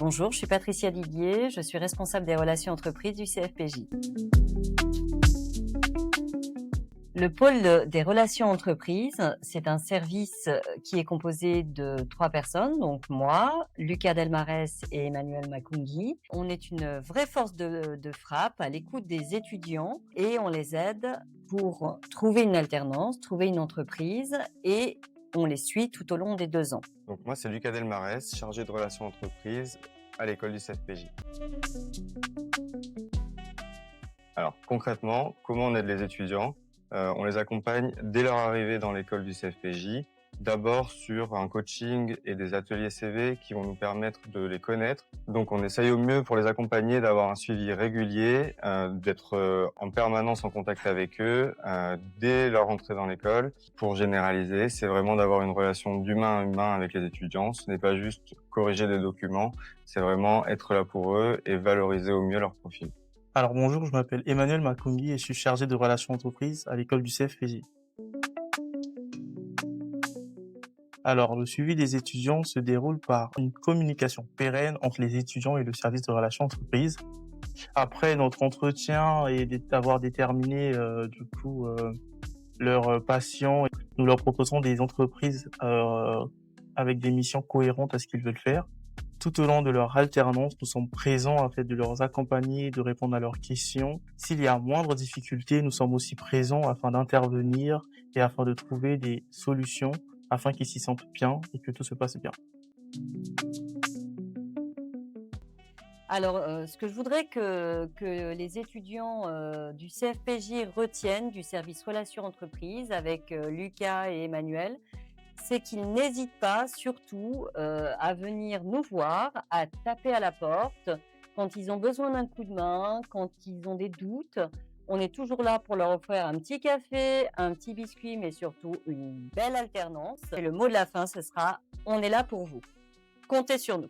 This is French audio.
Bonjour, je suis Patricia Didier, je suis responsable des relations entreprises du CFPJ. Le pôle des relations entreprises, c'est un service qui est composé de 3 personnes, donc moi, Lucas Delmarès et Emmanuel Makungui. On est une vraie force de frappe à l'écoute des étudiants et on les aide pour trouver une alternance, trouver une entreprise et on les suit tout au long des 2 ans. Donc moi, c'est Lucas Delmarès, chargé de relations entreprises à l'école du CFPJ. Alors concrètement, comment on aide les étudiants? On les accompagne dès leur arrivée dans l'école du CFPJ, d'abord sur un coaching et des ateliers CV qui vont nous permettre de les connaître. Donc on essaye au mieux pour les accompagner d'avoir un suivi régulier, d'être en permanence en contact avec eux dès leur entrée dans l'école. Pour généraliser, c'est vraiment d'avoir une relation d'humain à humain avec les étudiants. Ce n'est pas juste corriger des documents, c'est vraiment être là pour eux et valoriser au mieux leur profil. Alors bonjour, je m'appelle Emmanuel Makungui et je suis chargé de relations entreprises à l'école du CFPJ. Alors le suivi des étudiants se déroule par une communication pérenne entre les étudiants et le service de relations entreprises. Après notre entretien et d'avoir déterminé leurs patients, nous leur proposons des entreprises avec des missions cohérentes à ce qu'ils veulent faire. Tout au long de leur alternance, nous sommes présents afin de les accompagner, de répondre à leurs questions. S'il y a moindre difficulté, nous sommes aussi présents afin d'intervenir et afin de trouver des solutions afin qu'ils s'y sentent bien et que tout se passe bien. Alors, ce que je voudrais que les étudiants du CFPJ retiennent du service relations entreprises avec Lucas et Emmanuel, c'est qu'ils n'hésitent pas surtout à venir nous voir, à taper à la porte quand ils ont besoin d'un coup de main, quand ils ont des doutes. On est toujours là pour leur offrir un petit café, un petit biscuit, mais surtout une belle alternance. Et le mot de la fin, ce sera: on est là pour vous. Comptez sur nous.